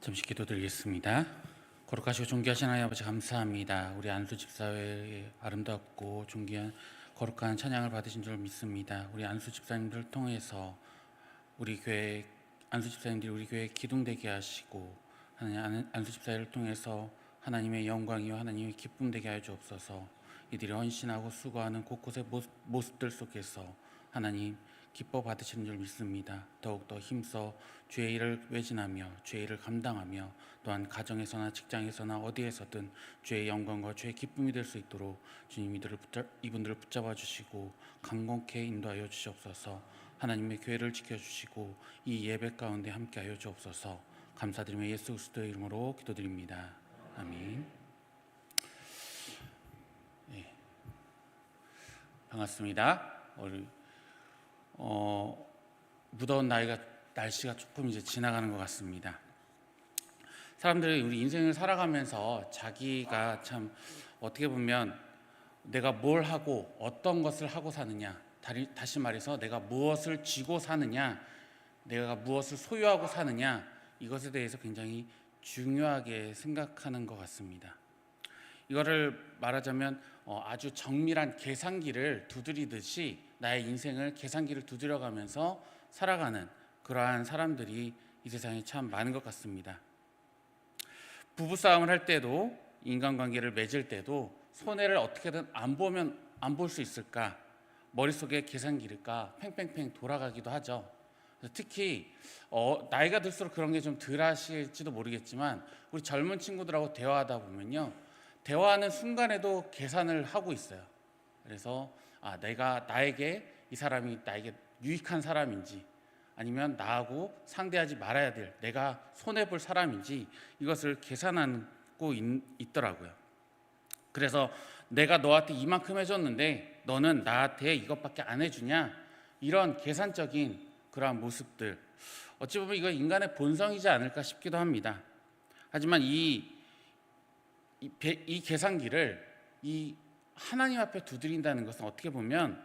잠시 기도드리겠습니다. 거룩하시고 존귀하신 하나님 아버지 감사합니다. 우리 안수 집사회의 아름답고 존귀한 거룩한 찬양을 받으신 줄 믿습니다. 우리 안수 집사님들을 통해서 우리 교회 안수 집사님들이 우리 교회에 기둥되게 하시고 하나님 안수 집사회를 통해서 하나님의 영광이요 하나님의 기쁨 되게 하여 주옵소서. 이들이 헌신하고 수고하는 곳곳의 모습들 속에서 하나님 기뻐 받으시는 줄 믿습니다. 더욱더 힘써 주의 일을 매진하며 주의 일을 감당하며 또한 가정에서나 직장에서나 어디에서든 주의 영광과 주의 기쁨이 될 수 있도록 주님 이분들을 붙잡아 주시고 강건케 인도하여 주시옵소서. 하나님의 교회를 지켜주시고 이 예배 가운데 함께하여 주옵소서. 감사드리며 예수 그리스도의 이름으로 기도드립니다. 아멘. 네. 반갑습니다. 무더운 날씨가 조금 이제 지나가는 것 같습니다. 사람들이 우리 인생을 살아가면서 자기가 참 어떻게 보면 내가 뭘 하고 어떤 것을 하고 사느냐, 다시 말해서 내가 무엇을 쥐고 사느냐, 내가 무엇을 소유하고 사느냐, 이것에 대해서 굉장히 중요하게 생각하는 것 같습니다. 이거를 말하자면 아주 정밀한 계산기를 두드리듯이 나의 인생을 계산기를 두드려가면서 살아가는 그러한 사람들이 이 세상에 참 많은 것 같습니다. 부부싸움을 할 때도 인간관계를 맺을 때도 손해를 어떻게든 안 볼 수 있을까 머릿속에 계산기가 팽팽팽 돌아가기도 하죠. 특히 나이가 들수록 그런 게 좀 덜 하실지도 모르겠지만 우리 젊은 친구들하고 대화하다 보면요, 대화하는 순간에도 계산을 하고 있어요. 그래서 나에게 이 사람이 나에게 유익한 사람인지 아니면 나하고 상대하지 말아야 될 내가 손해볼 사람인지 이것을 계산하고 있더라고요. 그래서 내가 너한테 이만큼 해줬는데 너는 나한테 이것밖에 안 해주냐, 이런 계산적인 그러한 모습들, 어찌 보면 이거 인간의 본성이지 않을까 싶기도 합니다. 하지만 이 계산기를 이 하나님 앞에 두드린다는 것은 어떻게 보면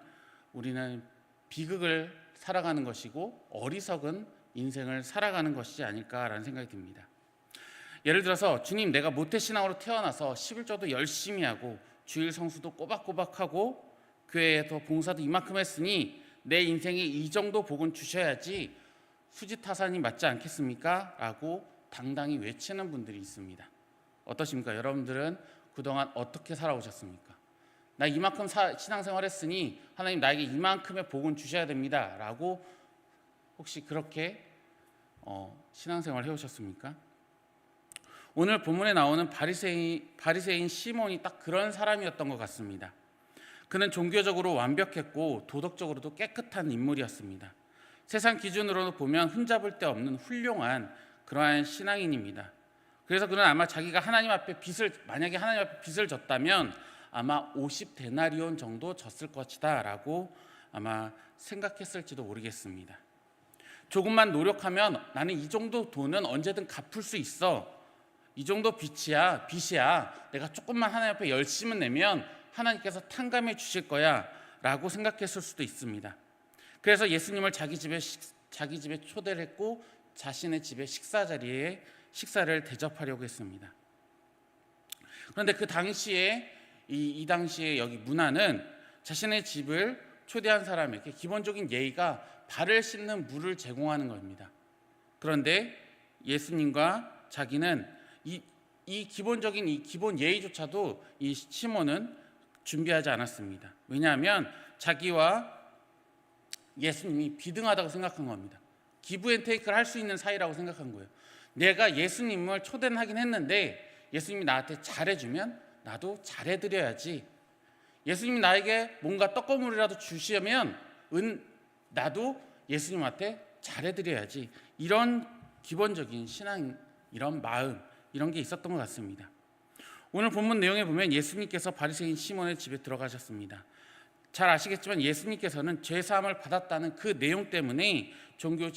우리는 비극을 살아가는 것이고 어리석은 인생을 살아가는 것이지 아닐까라는 생각이 듭니다. 예를 들어서 주님, 내가 모태신앙으로 태어나서 11조도 열심히 하고 주일 성수도 꼬박꼬박하고 교회에서 봉사도 이만큼 했으니 내 인생에 이 정도 복은 주셔야지 수지타산이 맞지 않겠습니까? 라고 당당히 외치는 분들이 있습니다. 어떠십니까? 여러분들은 그동안 어떻게 살아오셨습니까? 나 이만큼 신앙생활 했으니 하나님 나에게 이만큼의 복은 주셔야 됩니다 라고 혹시 그렇게 신앙생활 해오셨습니까? 오늘 본문에 나오는 바리새인 시몬이 딱 그런 사람이었던 것 같습니다. 그는 종교적으로 완벽했고 도덕적으로도 깨끗한 인물이었습니다. 세상 기준으로 보면 흠잡을 데 없는 훌륭한 그러한 신앙인입니다. 그래서 그는 아마 자기가 만약에 하나님 앞에 빚을 졌다면 아마 50데나리온 정도 졌을 것이다 라고 아마 생각했을지도 모르겠습니다. 조금만 노력하면 나는 이 정도 돈은 언제든 갚을 수 있어, 이 정도 빚이야 내가 조금만 하나님 앞에 열심히 내면 하나님께서 탕감해 주실 거야 라고 생각했을 수도 있습니다. 그래서 예수님을 자기 집에 초대를 했고 자신의 집의 식사 자리에 식사를 대접하려고 했습니다. 그런데 그 당시에 이 당시에 여기 문화는 자신의 집을 초대한 사람에게 기본적인 예의가 발을 씻는 물을 제공하는 겁니다. 그런데 예수님과 자기는 이 기본 예의조차도 이 시몬은 준비하지 않았습니다. 왜냐하면 자기와 예수님이 비등하다고 생각한 겁니다. 기브 앤 테이크를 할 수 있는 사이라고 생각한 거예요. 내가 예수님을 초대는 하긴 했는데 예수님이 나한테 잘해주면 나도 잘해드려야지. 예수님이 나에게 뭔가 떡고물이라도 주시면 나도 예수님한테 잘해드려야지. 이런 기본적인 신앙, 이런 마음, 이런 게 있었던 것 같습니다. 오늘 본문 내용에 보면 예수님께서 바리새인 시몬의 집에 들어가셨습니다. 잘 아시겠지만 예수님께서는 죄사함을 받았다는 그 내용 때문에 종교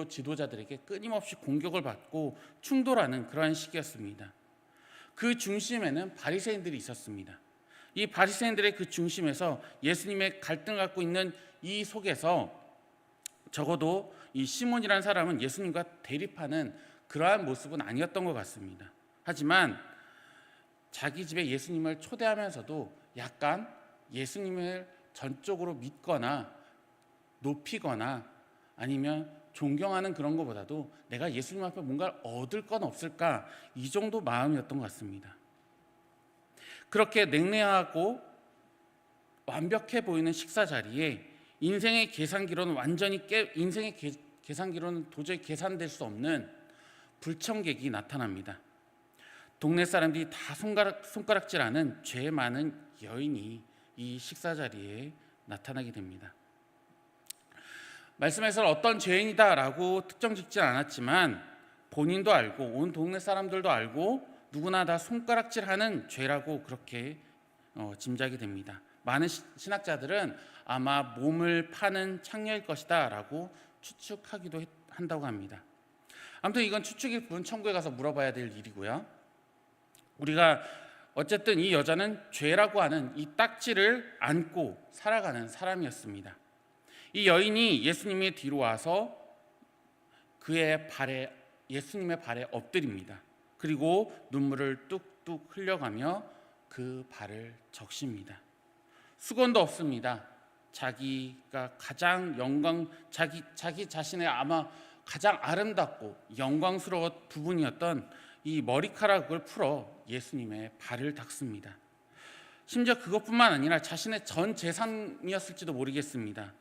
지도자들에게 끊임없이 공격을 받고 충돌하는 그러한 시기였습니다. 그 중심에는 바리새인들이 있었습니다. 이 바리새인들의 그 중심에서 예수님의 갈등을 갖고 있는 이 속에서 적어도 이 시몬이라는 사람은 예수님과 대립하는 그러한 모습은 아니었던 것 같습니다. 하지만 자기 집에 예수님을 초대하면서도 약간 예수님을 전적으로 믿거나 높이거나 아니면 존경하는 그런 것보다도 내가 예수님 앞에 뭔가를 얻을 건 없을까, 이 정도 마음이었던 것 같습니다. 그렇게 냉랭하고 완벽해 보이는 식사 자리에 인생의 계산기로는 도저히 계산될 수 없는 불청객이 나타납니다. 동네 사람들이 다 손가락질하는 죄 많은 여인이 이 식사 자리에 나타나게 됩니다. 말씀에서 어떤 죄인이다라고 특정 짓진 않았지만 본인도 알고 온 동네 사람들도 알고 누구나 다 손가락질하는 죄라고 그렇게 짐작이 됩니다. 많은 신학자들은 아마 몸을 파는 창녀일 것이다 라고 추측하기도 한다고 합니다. 아무튼 이건 추측일 뿐 천국에 가서 물어봐야 될 일이고요. 우리가 어쨌든 이 여자는 죄라고 하는 이 딱지를 안고 살아가는 사람이었습니다. 이 여인이 예수님의 뒤로 와서 예수님의 발에 엎드립니다. 그리고 눈물을 뚝뚝 흘려가며 그 발을 적십니다. 수건도 없습니다. 자기가 자기 자신의 아마 가장 아름답고 영광스러운 부분이었던 이 머리카락을 풀어 예수님의 발을 닦습니다. 심지어 그것뿐만 아니라 자신의 전 재산이었을지도 모르겠습니다.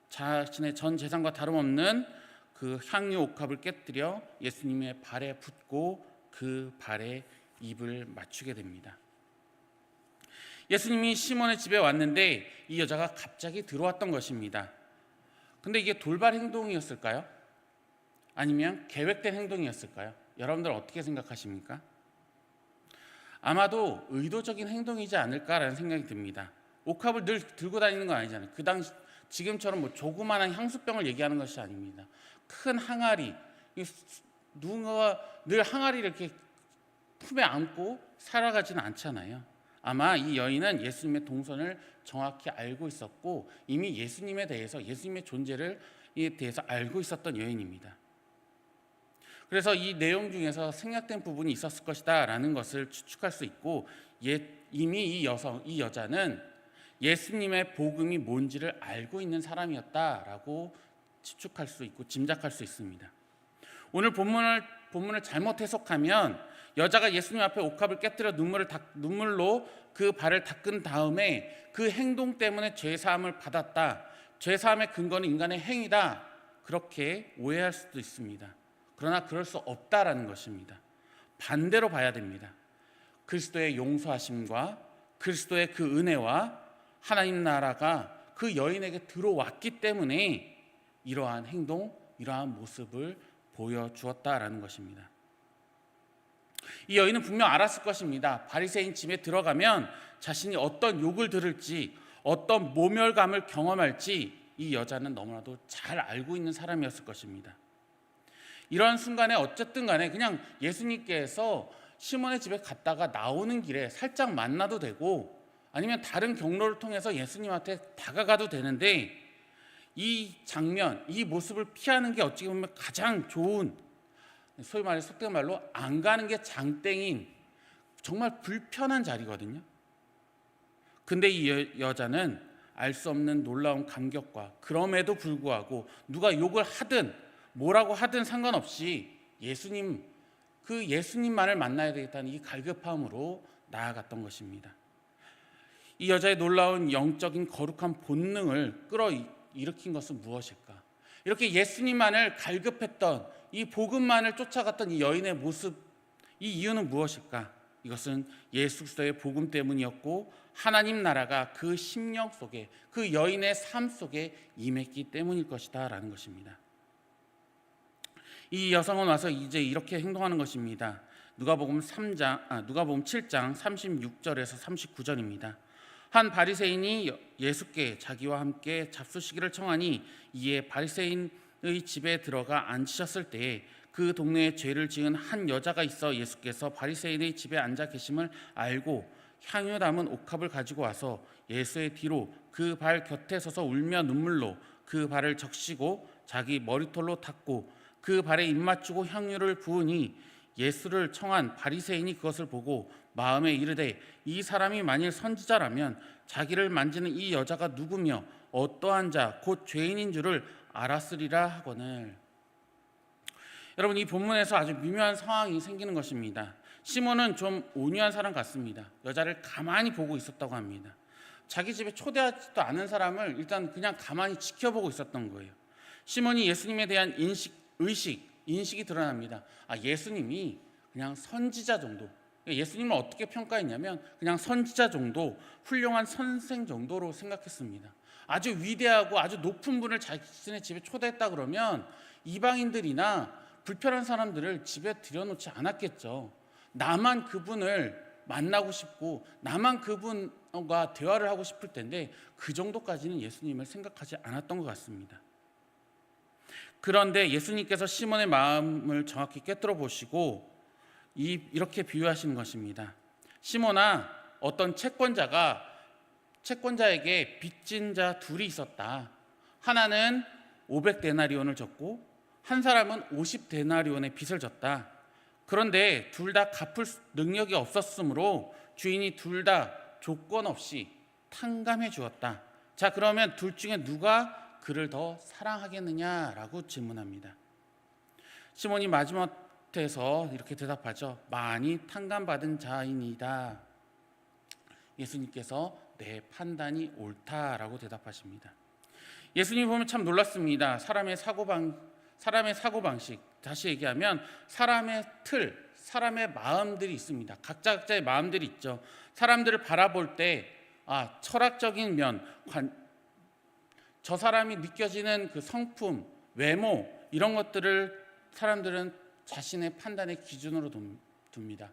자신의 전 재산과 다름없는 그 향유 옥합을 깨뜨려 예수님의 발에 붓고 그 발에 입을 맞추게 됩니다. 예수님이 시몬의 집에 왔는데 이 여자가 갑자기 들어왔던 것입니다. 근데 이게 돌발 행동이었을까요? 아니면 계획된 행동이었을까요? 여러분들 어떻게 생각하십니까? 아마도 의도적인 행동이지 않을까라는 생각이 듭니다. 옥합을 늘 들고 다니는 건 아니잖아요. 그 당시 지금처럼 뭐 조그마한 향수병을 얘기하는 것이 아닙니다. 큰 항아리, 누군가가 늘 항아리를 이렇게 품에 안고 살아가지는 않잖아요. 아마 이 여인은 예수님의 동선을 정확히 알고 있었고 이미 예수님의 존재를 대해서 알고 있었던 여인입니다. 그래서 이 내용 중에서 생략된 부분이 있었을 것이다 라는 것을 추측할 수 있고 이미 이 여자는 예수님의 복음이 뭔지를 알고 있는 사람이었다라고 추측할 수 있고 짐작할 수 있습니다. 오늘 본문을 잘못 해석하면 여자가 예수님 앞에 옥합을 깨뜨려 눈물로 그 발을 닦은 다음에 그 행동 때문에 죄사함을 받았다. 죄사함의 근거는 인간의 행위다. 그렇게 오해할 수도 있습니다. 그러나 그럴 수 없다라는 것입니다. 반대로 봐야 됩니다. 그리스도의 용서하심과 그리스도의 그 은혜와 하나님 나라가 그 여인에게 들어왔기 때문에 이러한 행동, 이러한 모습을 보여주었다라는 것입니다. 이 여인은 분명 알았을 것입니다. 바리새인 집에 들어가면 자신이 어떤 욕을 들을지, 어떤 모멸감을 경험할지 이 여자는 너무나도 잘 알고 있는 사람이었을 것입니다. 이런 순간에 어쨌든 간에 그냥 예수님께서 시몬의 집에 갔다가 나오는 길에 살짝 만나도 되고 아니면 다른 경로를 통해서 예수님한테 다가가도 되는데 이 장면, 이 모습을 피하는 게 어찌 보면 가장 좋은, 소위 말해 속된 말로 안 가는 게 장땡인 정말 불편한 자리거든요. 근데 이 여자는 알 수 없는 놀라운 감격과 그럼에도 불구하고 누가 욕을 하든 뭐라고 하든 상관없이 예수님만을 만나야 되겠다는 이 갈급함으로 나아갔던 것입니다. 이 여자의 놀라운 영적인 거룩한 본능을 끌어일으킨 것은 무엇일까? 이렇게 예수님만을 갈급했던 이 복음만을 쫓아갔던 이 여인의 모습, 이 이유는 무엇일까? 이것은 예수 그리스도의 복음 때문이었고 하나님 나라가 그 심령 속에, 그 여인의 삶 속에 임했기 때문일 것이다 라는 것입니다. 이 여성은 와서 이제 이렇게 행동하는 것입니다. 누가복음 7장 36절에서 39절입니다. 한 바리새인이 예수께 자기와 함께 잡수시기를 청하니 이에 바리새인의 집에 들어가 앉으셨을 때에 그 동네에 죄를 지은 한 여자가 있어 예수께서 바리새인의 집에 앉아 계심을 알고 향유 담은 옥합을 가지고 와서 예수의 뒤로 그 발 곁에 서서 울며 눈물로 그 발을 적시고 자기 머리털로 닦고 그 발에 입맞추고 향유를 부으니 예수를 청한 바리새인이 그것을 보고 마음에 이르되 이 사람이 만일 선지자라면 자기를 만지는 이 여자가 누구며 어떠한 자 곧 죄인인 줄을 알았으리라 하거늘. 여러분, 이 본문에서 아주 미묘한 상황이 생기는 것입니다. 시몬은 좀 온유한 사람 같습니다. 여자를 가만히 보고 있었다고 합니다. 자기 집에 초대하지도 않은 사람을 일단 그냥 가만히 지켜보고 있었던 거예요. 시몬이 예수님에 대한 인식이 드러납니다. 예수님이 그냥 선지자 정도, 예수님을 어떻게 평가했냐면 그냥 선지자 정도, 훌륭한 선생 정도로 생각했습니다. 아주 위대하고 아주 높은 분을 자신의 집에 초대했다 그러면 이방인들이나 불편한 사람들을 집에 들여놓지 않았겠죠. 나만 그분을 만나고 싶고 나만 그분과 대화를 하고 싶을 텐데 그 정도까지는 예수님을 생각하지 않았던 것 같습니다. 그런데 예수님께서 시몬의 마음을 정확히 꿰뚫어 보시고 이렇게 비유하시는 것입니다. 시몬아, 어떤 채권자에게 빚진 자 둘이 있었다. 하나는 500데나리온을 졌고 한 사람은 50데나리온의 빚을 졌다. 그런데 둘 다 갚을 능력이 없었으므로 주인이 둘 다 조건 없이 탕감해 주었다. 자, 그러면 둘 중에 누가 그를 더 사랑하겠느냐라고 질문합니다. 시몬이 마지못해서 이렇게 대답하죠. 많이 탕감받은 자이니이다. 예수님께서 내 판단이 옳다라고 대답하십니다. 예수님 보면 참 놀랐습니다. 사람의 사고방식, 다시 얘기하면 사람의 틀, 사람의 마음들이 있습니다. 각자의 마음들이 있죠. 사람들을 바라볼 때 철학적인 면, 저 사람이 느껴지는 그 성품, 외모, 이런 것들을 사람들은 자신의 판단의 기준으로 둡니다.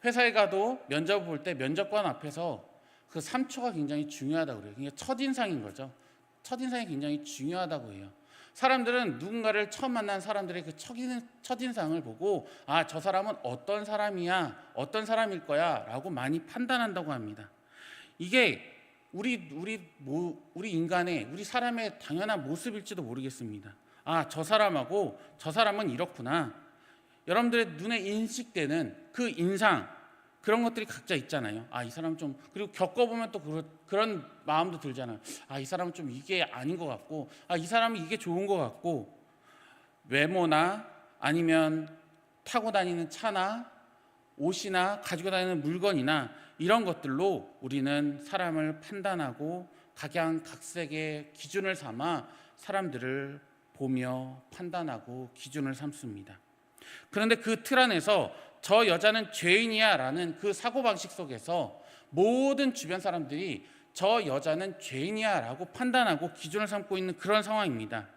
회사에 가도 면접을 볼 때 면접관 앞에서 그 3초가 굉장히 중요하다고 그래요. 그러니까 첫인상인 거죠. 첫인상이 굉장히 중요하다고 해요. 사람들은 누군가를 처음 만난 사람들의 그 첫인상을 보고 저 사람은 어떤 사람이야, 어떤 사람일 거야 라고 많이 판단한다고 합니다. 이게 우리 인간의, 우리 사람의 당연한 모습일지도 모르겠습니다. 저 사람하고 저 사람은 이렇구나. 여러분들의 눈에 인식되는 그 인상, 그런 것들이 각자 있잖아요. 이 사람 좀, 그리고 겪어보면 또 그런 마음도 들잖아요. 이 사람은 좀 이게 아닌 것 같고, 이 사람은 이게 좋은 것 같고, 외모나 아니면 타고 다니는 차나 옷이나 가지고 다니는 물건이나 이런 것들로 우리는 사람을 판단하고 각양각색의 기준을 삼아 사람들을 보며 판단하고 기준을 삼습니다. 그런데 그 틀 안에서 저 여자는 죄인이야 라는 그 사고방식 속에서 모든 주변 사람들이 저 여자는 죄인이야 라고 판단하고 기준을 삼고 있는 그런 상황입니다.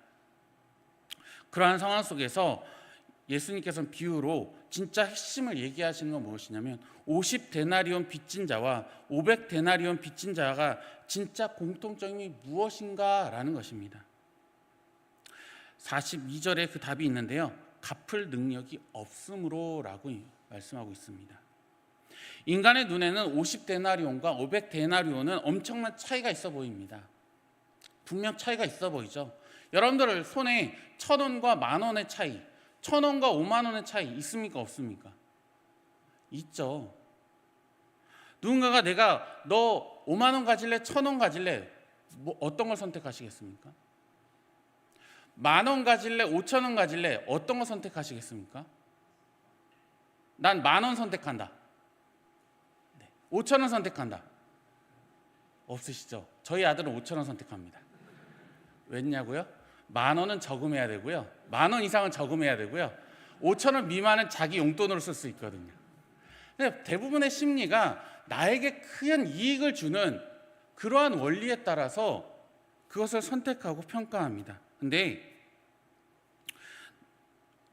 그러한 상황 속에서 예수님께서는 비유로 진짜 핵심을 얘기하시는 건 무엇이냐면 50데나리온 빚진 자와 500데나리온 빚진 자가 진짜 공통점이 무엇인가 라는 것입니다. 42절에 그 답이 있는데요, 갚을 능력이 없으므로 라고 말씀하고 있습니다. 인간의 눈에는 50데나리온과 500데나리온은 엄청난 차이가 있어 보입니다. 분명 차이가 있어 보이죠. 여러분들 손에 1,000원과 10,000원의 차이, 1,000원과 50,000원의 차이 있습니까? 없습니까? 있죠. 누군가가 내가 너 50,000원 가질래? 1,000원 가질래? 어떤 걸 선택하시겠습니까? 10,000원 가질래? 5,000원 가질래? 어떤 거 선택하시겠습니까? 난 10,000원 선택한다. 5,000원 선택한다. 없으시죠? 저희 아들은 5,000원 선택합니다. 왜냐고요? 10,000원은 저금해야 되고요, 10,000원 이상은 저금해야 되고요, 5,000원 미만은 자기 용돈으로 쓸 수 있거든요. 근데 대부분의 심리가 나에게 큰 이익을 주는 그러한 원리에 따라서 그것을 선택하고 평가합니다. 근데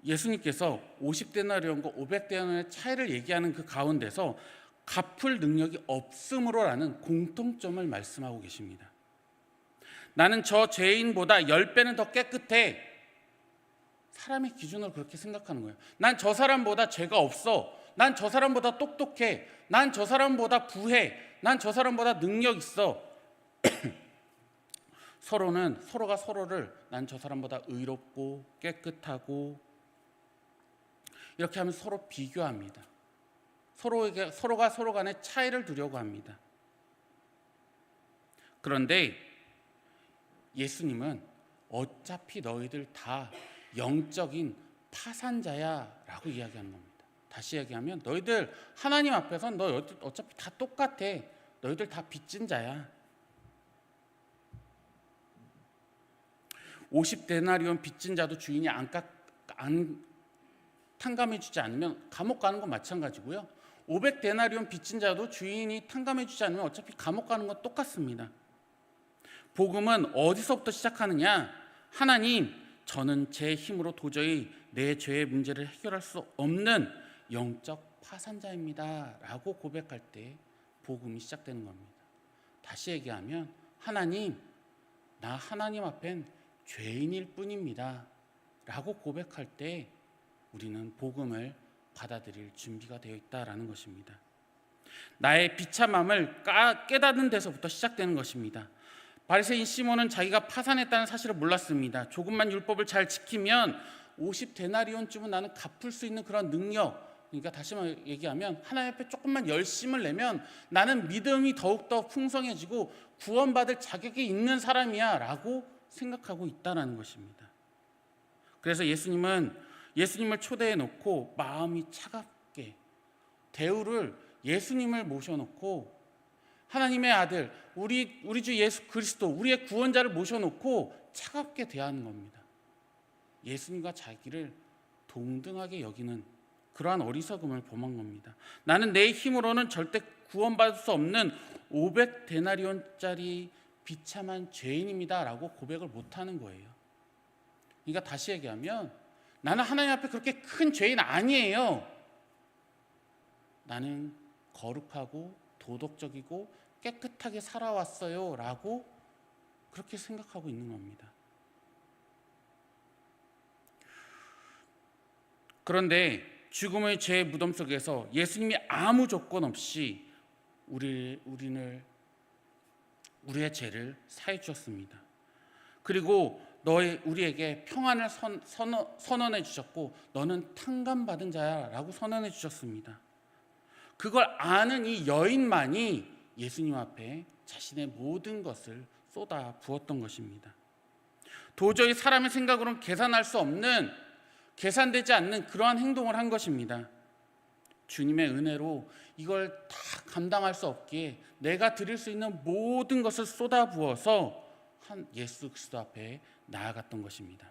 예수님께서 50데나리온과 500데나리온의 차이를 얘기하는 그 가운데서 갚을 능력이 없음으로라는 공통점을 말씀하고 계십니다. 나는 저 죄인보다 10배는 더 깨끗해. 사람의 기준으로 그렇게 생각하는 거예요. 난 저 사람보다 죄가 없어. 난 저 사람보다 똑똑해. 난 저 사람보다 부해. 난 저 사람보다 능력 있어. 서로가 서로를 난 저 사람보다 의롭고 깨끗하고 이렇게 하면서 서로 비교합니다. 서로가 서로 간의 차이를 두려고 합니다. 그런데 예수님은 어차피 너희들 다 영적인 파산자야 라고 이야기하는 겁니다. 다시 얘기하면 너희들 하나님 앞에선 너희들 어차피 다 똑같아. 너희들 다 빚진 자야. 50데나리온 빚진 자도 주인이 안 탕감해주지 않으면 감옥 가는 건 마찬가지고요. 500데나리온 빚진 자도 주인이 탕감해주지 않으면 어차피 감옥 가는 건 똑같습니다. 복음은 어디서부터 시작하느냐? 하나님, 저는 제 힘으로 도저히 내 죄의 문제를 해결할 수 없는 영적 파산자입니다 라고 고백할 때 복음이 시작되는 겁니다. 다시 얘기하면 하나님, 나 하나님 앞엔 죄인일 뿐입니다 라고 고백할 때 우리는 복음을 받아들일 준비가 되어 있다라는 것입니다. 나의 비참함을 깨닫는 데서부터 시작되는 것입니다. 바리새인 시몬은 자기가 파산했다는 사실을 몰랐습니다. 조금만 율법을 잘 지키면 50데나리온쯤은 나는 갚을 수 있는 그런 능력, 그러니까 다시 얘기하면 하나님 앞에 조금만 열심을 내면 나는 믿음이 더욱더 풍성해지고 구원받을 자격이 있는 사람이야 라고 생각하고 있다는 것입니다. 그래서 예수님을 초대해 놓고 마음이 차갑게 대우를 예수님을 모셔놓고 하나님의 아들 우리 주 예수 그리스도 우리의 구원자를 모셔놓고 차갑게 대하는 겁니다. 예수님과 자기를 동등하게 여기는 그러한 어리석음을 범한 겁니다. 나는 내 힘으로는 절대 구원받을 수 없는 500데나리온짜리 비참한 죄인입니다 라고 고백을 못하는 거예요. 그러니까 다시 얘기하면 나는 하나님 앞에 그렇게 큰 죄인 아니에요. 나는 거룩하고 도덕적이고 깨끗하게 살아왔어요 라고 그렇게 생각하고 있는 겁니다. 그런데 죽음의 죄의 무덤 속에서 예수님이 아무 조건 없이 우리의 죄를 사해 주셨습니다. 그리고 우리에게 평안을 선언해 주셨고 너는 탕감받은 자야 라고 선언해 주셨습니다. 그걸 아는 이 여인만이 예수님 앞에 자신의 모든 것을 쏟아 부었던 것입니다. 도저히 사람의 생각으로는 계산되지 않는 그러한 행동을 한 것입니다. 주님의 은혜로 이걸 다 감당할 수 없기에 내가 드릴 수 있는 모든 것을 쏟아 부어서 예수 그리스도 앞에 나아갔던 것입니다.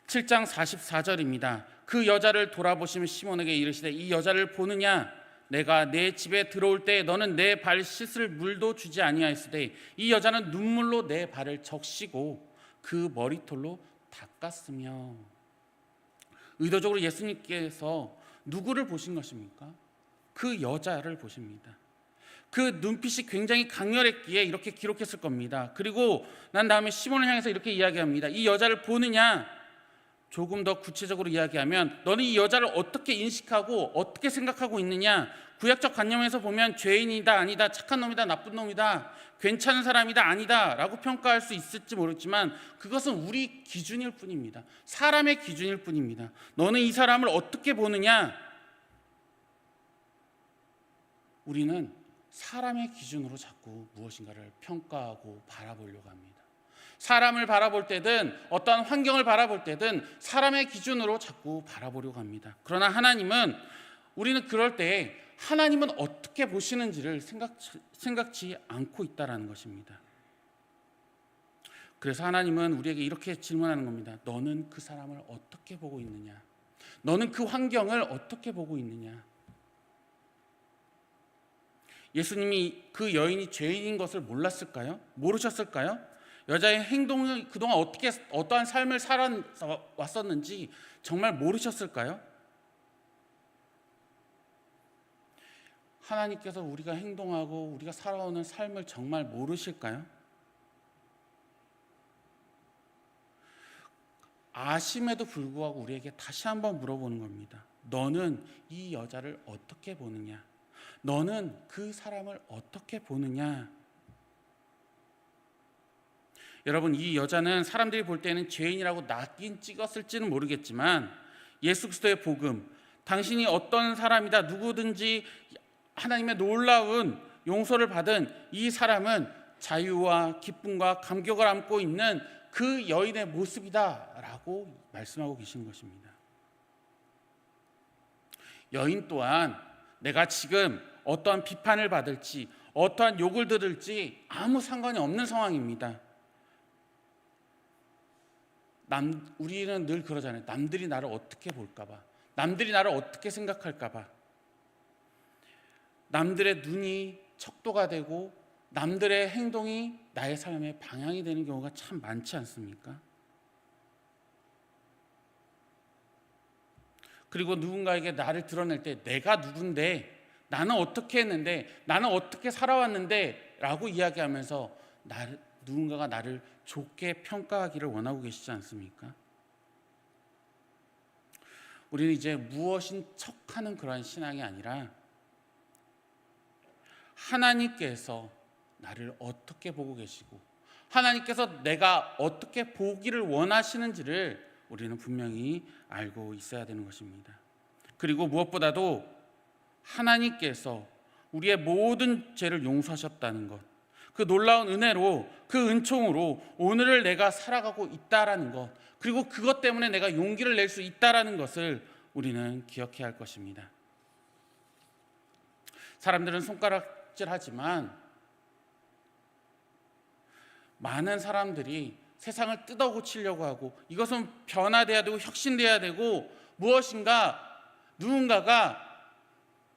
7장 44절입니다. 그 여자를 돌아보시며 시몬에게 이르시되 이 여자를 보느냐? 내가 내 집에 들어올 때 너는 내 발 씻을 물도 주지 아니하였으되 이 여자는 눈물로 내 발을 적시고 그 머리털로 닦았으며. 의도적으로 예수님께서 누구를 보신 것입니까? 그 여자를 보십니다. 그 눈빛이 굉장히 강렬했기에 이렇게 기록했을 겁니다. 그리고 난 다음에 시몬을 향해서 이렇게 이야기합니다. 이 여자를 보느냐? 조금 더 구체적으로 이야기하면 너는 이 여자를 어떻게 인식하고 어떻게 생각하고 있느냐? 구약적 관념에서 보면 죄인이다 아니다, 착한 놈이다 나쁜 놈이다, 괜찮은 사람이다 아니다 라고 평가할 수 있을지 모르지만 그것은 우리 기준일 뿐입니다. 사람의 기준일 뿐입니다. 너는 이 사람을 어떻게 보느냐? 우리는 사람의 기준으로 자꾸 무엇인가를 평가하고 바라보려고 합니다. 사람을 바라볼 때든 어떠한 환경을 바라볼 때든 사람의 기준으로 자꾸 바라보려고 합니다. 그러나 우리는 그럴 때 하나님은 어떻게 보시는지를 생각지 않고 있다는 것입니다. 그래서 하나님은 우리에게 이렇게 질문하는 겁니다. 너는 그 사람을 어떻게 보고 있느냐? 너는 그 환경을 어떻게 보고 있느냐? 예수님이 그 여인이 죄인인 것을 몰랐을까요? 모르셨을까요? 여자의 행동을 그동안 어떠한 삶을 살아왔었는지 정말 모르셨을까요? 하나님께서 우리가 행동하고 우리가 살아오는 삶을 정말 모르실까요? 아심에도 불구하고 우리에게 다시 한번 물어보는 겁니다. 너는 이 여자를 어떻게 보느냐? 너는 그 사람을 어떻게 보느냐? 여러분, 이 여자는 사람들이 볼 때는 죄인이라고 낙인 찍었을지는 모르겠지만 예수 그리스도의 복음, 당신이 어떤 사람이다, 누구든지 하나님의 놀라운 용서를 받은 이 사람은 자유와 기쁨과 감격을 안고 있는 그 여인의 모습이다라고 말씀하고 계신 것입니다. 여인 또한 내가 지금 어떠한 비판을 받을지, 어떠한 욕을 들을지 아무 상관이 없는 상황입니다. 우리는 늘 그러잖아요. 남들이 나를 어떻게 볼까봐, 남들이 나를 어떻게 생각할까봐, 남들의 눈이 척도가 되고 남들의 행동이 나의 삶의 방향이 되는 경우가 참 많지 않습니까? 그리고 누군가에게 나를 드러낼 때 내가 누군데, 나는 어떻게 했는데, 나는 어떻게 살아왔는데 라고 이야기하면서 누군가가 나를 좋게 평가하기를 원하고 계시지 않습니까? 우리는 이제 무엇인 척하는 그러한 신앙이 아니라 하나님께서 나를 어떻게 보고 계시고 하나님께서 내가 어떻게 보기를 원하시는지를 우리는 분명히 알고 있어야 되는 것입니다. 그리고 무엇보다도 하나님께서 우리의 모든 죄를 용서하셨다는 것, 그 놀라운 은혜로, 그 은총으로 오늘을 내가 살아가고 있다라는 것, 그리고 그것 때문에 내가 용기를 낼 수 있다라는 것을 우리는 기억해야 할 것입니다. 사람들은 손가락질하지만 많은 사람들이 세상을 뜯어고치려고 하고, 이것은 변화돼야 되고 혁신돼야 되고, 무엇인가 누군가가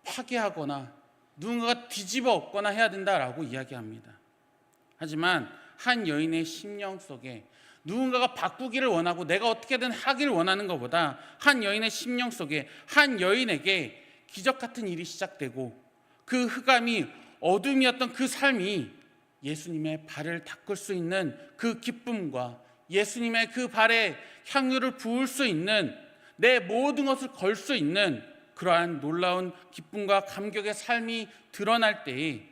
파괴하거나 누군가가 뒤집어 엎거나 해야 된다라고 이야기합니다. 하지만 한 여인의 심령 속에 누군가가 바꾸기를 원하고 내가 어떻게든 하기를 원하는 것보다 한 여인의 심령 속에 한 여인에게 기적 같은 일이 시작되고, 그 흑암이 어둠이었던 그 삶이 예수님의 발을 닦을 수 있는 그 기쁨과 예수님의 그 발에 향유를 부을 수 있는, 내 모든 것을 걸 수 있는 그러한 놀라운 기쁨과 감격의 삶이 드러날 때에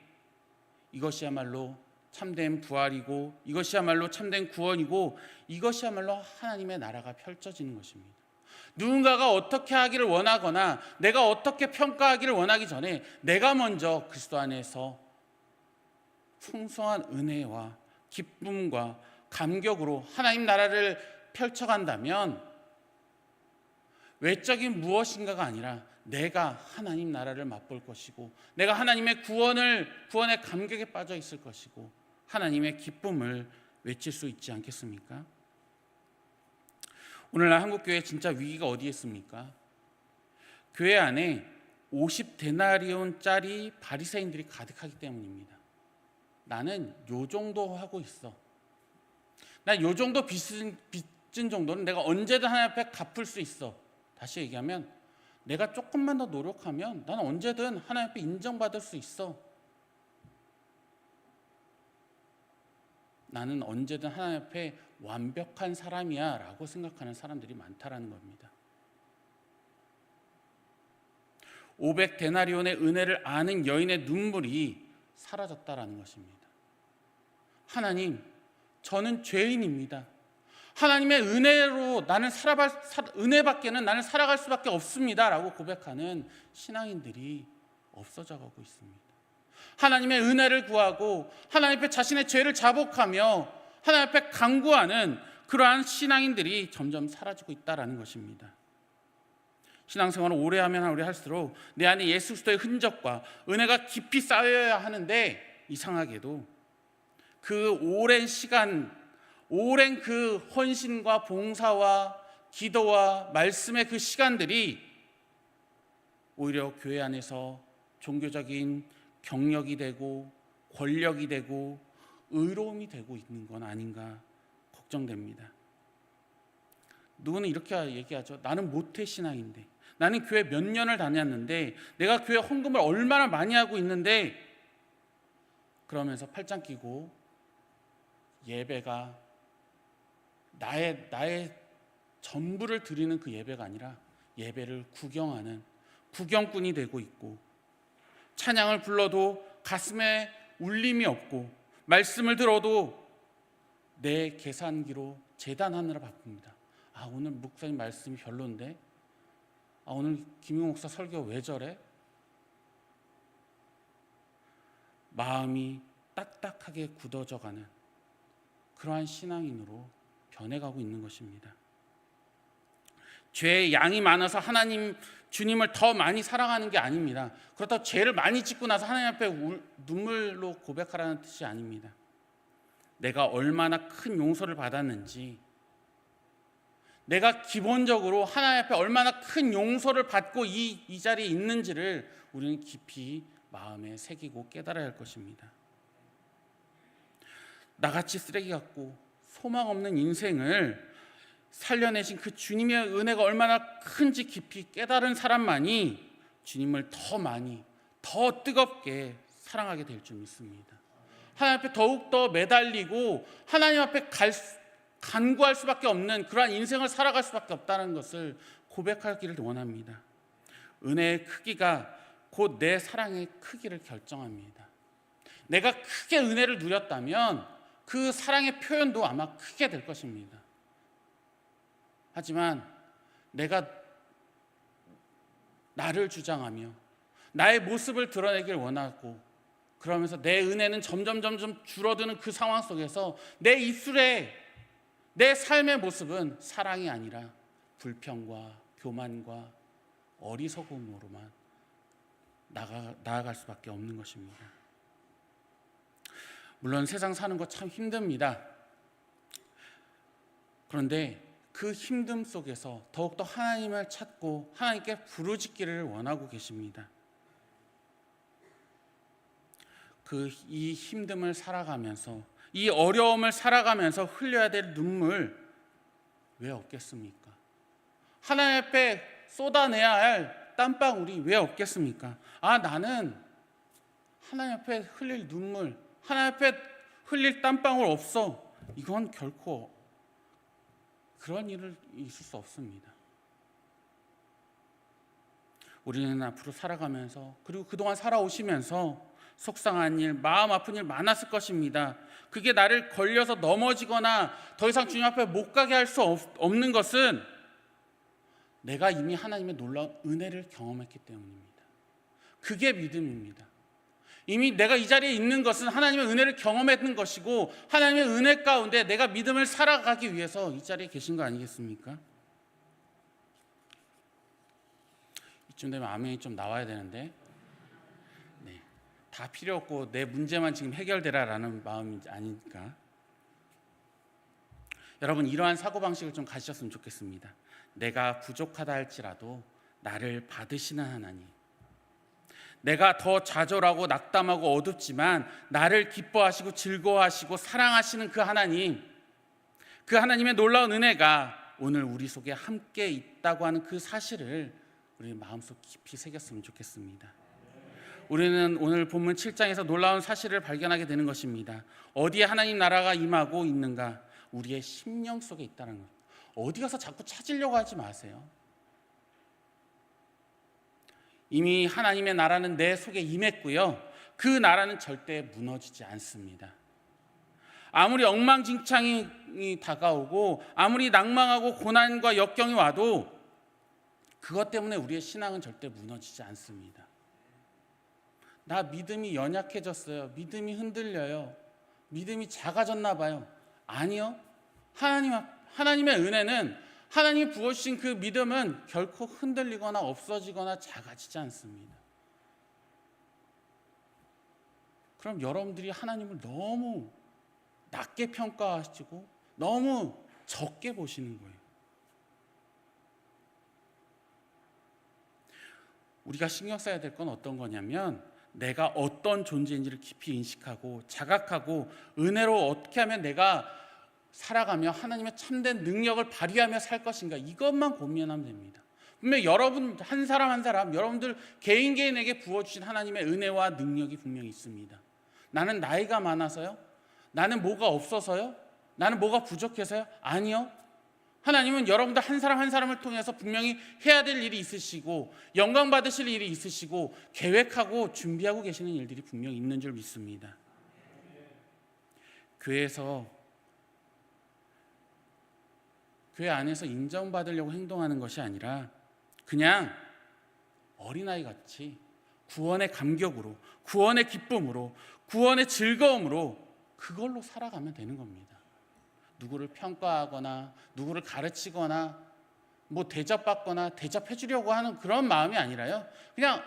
이것이야말로 참된 부활이고, 이것이야말로 참된 구원이고, 이것이야말로 하나님의 나라가 펼쳐지는 것입니다. 누군가가 어떻게 하기를 원하거나 내가 어떻게 평가하기를 원하기 전에 내가 먼저 그리스도 안에서 풍성한 은혜와 기쁨과 감격으로 하나님 나라를 펼쳐간다면 외적인 무엇인가가 아니라 내가 하나님 나라를 맛볼 것이고, 내가 하나님의 구원의 감격에 빠져 있을 것이고, 하나님의 기쁨을 외칠 수 있지 않겠습니까? 오늘날 한국교회 진짜 위기가 어디에 있습니까? 교회 안에 50데나리온짜리 바리새인들이 가득하기 때문입니다. 나는 요 정도 하고 있어, 난 요 정도 빚진 정도는 내가 언제든 하나님 앞에 갚을 수 있어. 다시 얘기하면 내가 조금만 더 노력하면 나는 언제든 하나님 앞에 인정받을 수 있어. 나는 언제든 하나님 앞에 완벽한 사람이야 라고 생각하는 사람들이 많다라는 겁니다. 500데나리온의 은혜를 아는 여인의 눈물이 사라졌다라는 것입니다. 하나님, 저는 죄인입니다. 하나님의 은혜로 나는 은혜밖에는 나는 살아갈 수밖에 없습니다 라고 고백하는 신앙인들이 없어져 가고 있습니다. 하나님의 은혜를 구하고 하나님 앞에 자신의 죄를 자복하며 하나님 앞에 간구하는 그러한 신앙인들이 점점 사라지고 있다는 것입니다. 신앙생활을 오래 하면 오래 할수록 내 안에 예수 그리스도의 흔적과 은혜가 깊이 쌓여야 하는데, 이상하게도 그 오랜 시간, 오랜 그 헌신과 봉사와 기도와 말씀의 그 시간들이 오히려 교회 안에서 종교적인 경력이 되고 권력이 되고 의로움이 되고 있는 건 아닌가 걱정됩니다. 누구는 이렇게 얘기하죠. 나는 모태신앙인데, 나는 교회 몇 년을 다녔는데, 내가 교회 헌금을 얼마나 많이 하고 있는데, 그러면서 팔짱 끼고 예배가 나의 전부를 드리는 그 예배가 아니라 예배를 구경하는 구경꾼이 되고 있고, 찬양을 불러도 가슴에 울림이 없고, 말씀을 들어도 내 계산기로 재단하느라 바쁩니다. 오늘 목사님 말씀이 별론데, 오늘 김용 목사 설교 왜 저래? 마음이 딱딱하게 굳어져가는 그러한 신앙인으로 변해가고 있는 것입니다. 죄의 양이 많아서 주님을 더 많이 사랑하는 게 아닙니다. 그렇다고 죄를 많이 짓고 나서 하나님 앞에 눈물로 고백하라는 뜻이 아닙니다. 내가 얼마나 큰 용서를 받았는지, 내가 기본적으로 하나님 앞에 얼마나 큰 용서를 받고 이 자리에 있는지를 우리는 깊이 마음에 새기고 깨달아야 할 것입니다. 나같이 쓰레기 같고 소망 없는 인생을 살려내신 그 주님의 은혜가 얼마나 큰지 깊이 깨달은 사람만이 주님을 더 많이, 더 뜨겁게 사랑하게 될 줄 믿습니다. 하나님 앞에 더욱더 매달리고 하나님 앞에 간구할 수밖에 없는 그러한 인생을 살아갈 수밖에 없다는 것을 고백하기를 원합니다. 은혜의 크기가 곧 내 사랑의 크기를 결정합니다. 내가 크게 은혜를 누렸다면 그 사랑의 표현도 아마 크게 될 것입니다. 하지만 내가 나를 주장하며 나의 모습을 드러내길 원하고, 그러면서 내 은혜는 점점 줄어드는 그 상황 속에서 내 입술에 내 삶의 모습은 사랑이 아니라 불평과 교만과 어리석음으로만 나아갈 수밖에 없는 것입니다. 물론 세상 사는 거 참 힘듭니다. 그런데 그 힘듦 속에서 더욱더 하나님을 찾고 하나님께 부르짖기를 원하고 계십니다. 이 힘듦을 살아가면서, 이 어려움을 살아가면서 흘려야 될 눈물 왜 없겠습니까? 하나님 앞에 쏟아내야 할 땀방울이 왜 없겠습니까? 나는 하나님 앞에 흘릴 눈물, 하나님 앞에 흘릴 땀방울 없어. 이건 결코 그런 일은 있을 수 없습니다. 우리는 앞으로 살아가면서, 그리고 그동안 살아오시면서 속상한 일, 마음 아픈 일 많았을 것입니다. 그게 나를 걸려서 넘어지거나 더 이상 주님 앞에 못 가게 할 수 없는 것은 내가 이미 하나님의 놀라운 은혜를 경험했기 때문입니다. 그게 믿음입니다. 이미 내가 이 자리에 있는 것은 하나님의 은혜를 경험했는 것이고, 하나님의 은혜 가운데 내가 믿음을 살아가기 위해서 이 자리에 계신 거 아니겠습니까? 이쯤 되면 아멘이 좀 나와야 되는데, 다 필요 없고 내 문제만 지금 해결되라라는 마음이 아니니까. 여러분, 이러한 사고방식을 좀 가지셨으면 좋겠습니다. 내가 부족하다 할지라도 나를 받으시는 하나님, 내가 더 좌절하고 낙담하고 어둡지만 나를 기뻐하시고 즐거워하시고 사랑하시는 그 하나님, 그 하나님의 놀라운 은혜가 오늘 우리 속에 함께 있다고 하는 그 사실을 우리 마음속 깊이 새겼으면 좋겠습니다. 우리는 오늘 본문 7장에서 놀라운 사실을 발견하게 되는 것입니다. 어디에 하나님 나라가 임하고 있는가? 우리의 심령 속에 있다는 것. 어디 가서 자꾸 찾으려고 하지 마세요. 이미 하나님의 나라는 내 속에 임했고요, 그 나라는 절대 무너지지 않습니다. 아무리 엉망진창이 다가오고 아무리 낭망하고 고난과 역경이 와도 그것 때문에 우리의 신앙은 절대 무너지지 않습니다. 나 믿음이 연약해졌어요. 믿음이 흔들려요. 믿음이 작아졌나 봐요. 아니요. 하나님의 은혜는, 하나님이 부어주신 그 믿음은 결코 흔들리거나 없어지거나 작아지지 않습니다. 그럼 여러분들이 하나님을 너무 낮게 평가하시고 너무 적게 보시는 거예요. 우리가 신경 써야 될 건 어떤 거냐면, 내가 어떤 존재인지를 깊이 인식하고 자각하고 은혜로 어떻게 하면 내가 살아가며 하나님의 참된 능력을 발휘하며 살 것인가, 이것만 고민하면 됩니다. 분명히 여러분 한 사람 한 사람, 여러분들 개인에게 부어주신 하나님의 은혜와 능력이 분명히 있습니다. 나는 나이가 많아서요? 나는 뭐가 없어서요? 나는 뭐가 부족해서요? 아니요. 하나님은 여러분들 한 사람 한 사람을 통해서 분명히 해야 될 일이 있으시고 영광 받으실 일이 있으시고 계획하고 준비하고 계시는 일들이 분명히 있는 줄 믿습니다. 교회에서 교회 안에서 인정받으려고 행동하는 것이 아니라 그냥 어린아이 같이 구원의 감격으로, 구원의 기쁨으로, 구원의 즐거움으로 그걸로 살아가면 되는 겁니다. 누구를 평가하거나 누구를 가르치거나 대접받거나 대접해 주려고 하는 그런 마음이 아니라요. 그냥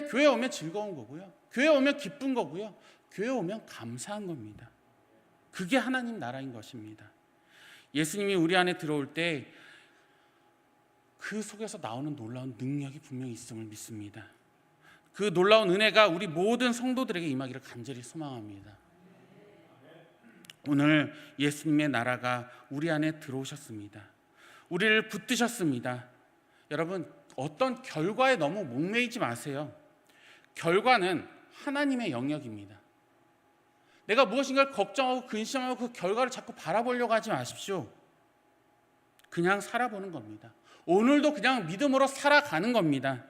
교회 오면 즐거운 거고요. 교회 오면 기쁜 거고요. 교회 오면 감사한 겁니다. 그게 하나님 나라인 것입니다. 예수님이 우리 안에 들어올 때 그 속에서 나오는 놀라운 능력이 분명히 있음을 믿습니다. 그 놀라운 은혜가 우리 모든 성도들에게 임하기를 간절히 소망합니다. 오늘 예수님의 나라가 우리 안에 들어오셨습니다. 우리를 붙드셨습니다. 여러분, 어떤 결과에 너무 목매이지 마세요. 결과는 하나님의 영역입니다. 내가 무엇인가를 걱정하고 근심하고 그 결과를 자꾸 바라보려고 하지 마십시오. 그냥 살아보는 겁니다. 오늘도 그냥 믿음으로 살아가는 겁니다.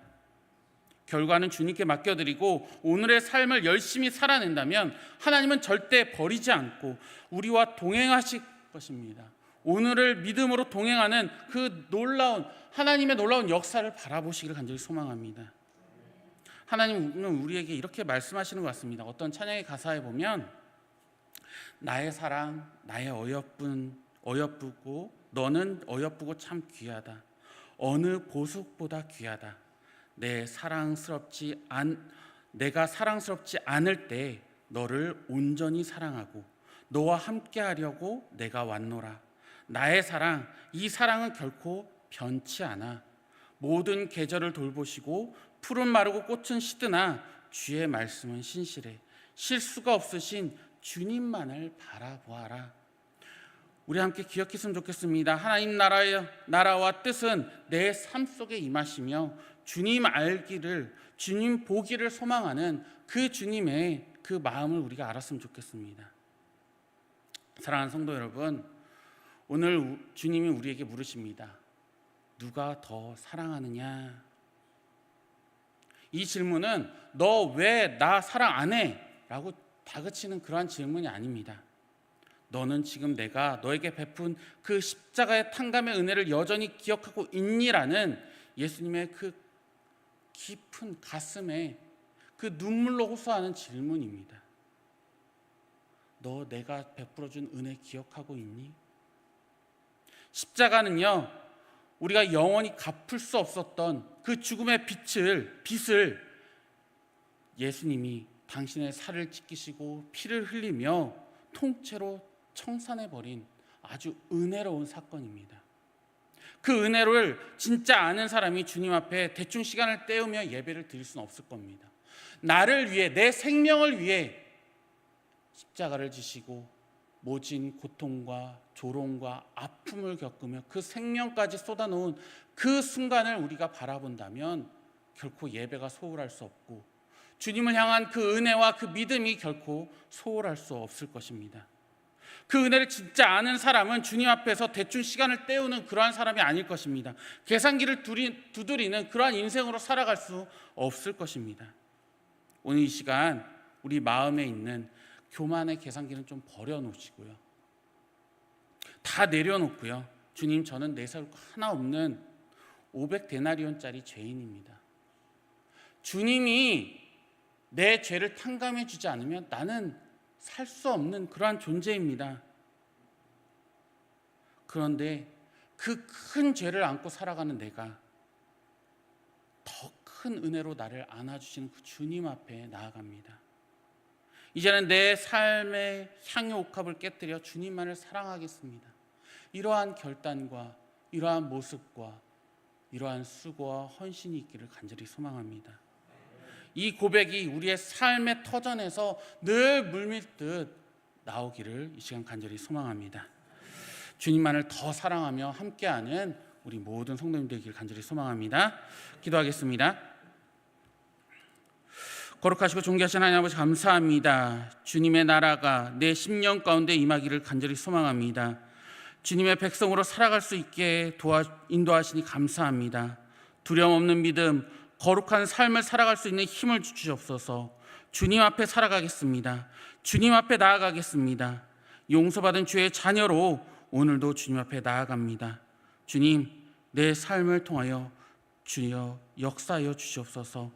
결과는 주님께 맡겨드리고 오늘의 삶을 열심히 살아낸다면 하나님은 절대 버리지 않고 우리와 동행하실 것입니다. 오늘을 믿음으로 동행하는 그 하나님의 놀라운 역사를 바라보시기를 간절히 소망합니다. 하나님은 우리에게 이렇게 말씀하시는 것 같습니다. 어떤 찬양의 가사에 보면 나의 사랑, 나의 어여쁘고 너는 어여쁘고 참 귀하다. 어느 보석보다 귀하다. 내가 사랑스럽지 않을 때 너를 온전히 사랑하고 너와 함께 하려고 내가 왔노라. 나의 사랑, 이 사랑은 결코 변치 않아. 모든 계절을 돌보시고 푸른 마르고 꽃은 시드나 주의 말씀은 신실해. 실수가 없으신 주님만을 바라보아라. 우리 함께 기억했으면 좋겠습니다. 하나님 나라와 뜻은 내 삶 속에 임하시며 주님 알기를, 주님 보기를 소망하는 그 주님의 그 마음을 우리가 알았으면 좋겠습니다. 사랑하는 성도 여러분, 오늘 주님이 우리에게 물으십니다. 누가 더 사랑하느냐? 이 질문은 너 왜 나 사랑 안 해? 라고 다그치는 그러한 질문이 아닙니다. 너는 지금 내가 너에게 베푼 그 십자가의 탕감의 은혜를 여전히 기억하고 있니라는 예수님의 그 깊은 가슴에 그 눈물로 호소하는 질문입니다. 너 내가 베풀어준 은혜 기억하고 있니? 십자가는요, 우리가 영원히 갚을 수 없었던 그 죽음의 빚을 예수님이 당신의 살을 찢기시고 피를 흘리며 통째로 청산해버린 아주 은혜로운 사건입니다. 그 은혜를 진짜 아는 사람이 주님 앞에 대충 시간을 때우며 예배를 드릴 수는 없을 겁니다. 나를 위해, 내 생명을 위해 십자가를 지시고 모진 고통과 조롱과 아픔을 겪으며 그 생명까지 쏟아놓은 그 순간을 우리가 바라본다면 결코 예배가 소홀할 수 없고 주님을 향한 그 은혜와 그 믿음이 결코 소홀할 수 없을 것입니다. 그 은혜를 진짜 아는 사람은 주님 앞에서 대충 시간을 때우는 그러한 사람이 아닐 것입니다. 계산기를 두드리는 그러한 인생으로 살아갈 수 없을 것입니다. 오늘 이 시간 우리 마음에 있는 교만의 계산기는 좀 버려놓으시고요. 다 내려놓고요. 주님, 저는 내세울 거 하나 없는 500데나리온짜리 죄인입니다. 주님이 내 죄를 탕감해 주지 않으면 나는 살 수 없는 그러한 존재입니다. 그런데 그 큰 죄를 안고 살아가는 내가 더 큰 은혜로 나를 안아주시는 그 주님 앞에 나아갑니다. 이제는 내 삶의 향유 옥합을 깨뜨려 주님만을 사랑하겠습니다. 이러한 결단과 이러한 모습과 이러한 수고와 헌신이 있기를 간절히 소망합니다. 이 고백이 우리의 삶의 터전에서 늘 물밀듯 나오기를 이 시간 간절히 소망합니다. 주님만을 더 사랑하며 함께하는 우리 모든 성도님 되기를 간절히 소망합니다. 기도하겠습니다. 거룩하시고 존귀하신 하나님 아버지, 감사합니다. 주님의 나라가 내 심령 가운데 임하기를 간절히 소망합니다. 주님의 백성으로 살아갈 수 있게 인도하시니 감사합니다. 두려움 없는 믿음, 거룩한 삶을 살아갈 수 있는 힘을 주시옵소서. 주님 앞에 살아가겠습니다. 주님 앞에 나아가겠습니다. 용서받은 주의 자녀로 오늘도 주님 앞에 나아갑니다. 주님, 내 삶을 통하여 주여 역사하여 주시옵소서.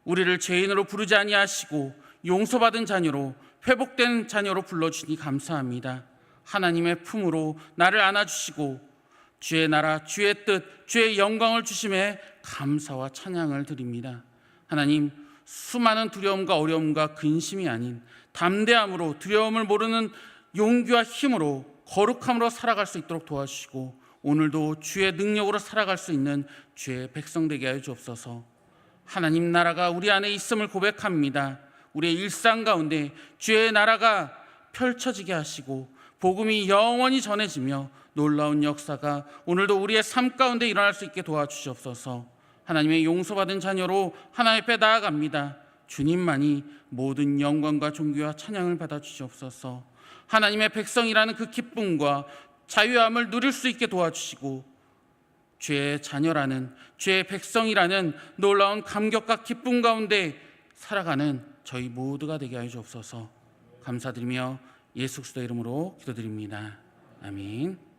우리를 죄인으로 부르지 아니하시고 용서받은 자녀로, 회복된 자녀로 불러주니 감사합니다. 하나님의 품으로 나를 안아주시고 주의 나라, 주의 뜻, 주의 영광을 주심에 감사와 찬양을 드립니다. 하나님, 수많은 두려움과 어려움과 근심이 아닌 담대함으로, 두려움을 모르는 용기와 힘으로, 거룩함으로 살아갈 수 있도록 도와주시고 오늘도 주의 능력으로 살아갈 수 있는 주의 백성 되게 하여 주옵소서. 하나님 나라가 우리 안에 있음을 고백합니다. 우리의 일상 가운데 주의 나라가 펼쳐지게 하시고 복음이 영원히 전해지며 놀라운 역사가 오늘도 우리의 삶 가운데 일어날 수 있게 도와주시옵소서. 하나님의 용서받은 자녀로 하나님 앞에 나아갑니다. 주님만이 모든 영광과 존귀와 찬양을 받아주시옵소서. 하나님의 백성이라는 그 기쁨과 자유함을 누릴 수 있게 도와주시고 주의 자녀라는, 주의 백성이라는 놀라운 감격과 기쁨 가운데 살아가는 저희 모두가 되게 하여 주옵소서. 감사드리며 예수 그리스도의 이름으로 기도드립니다. 아멘.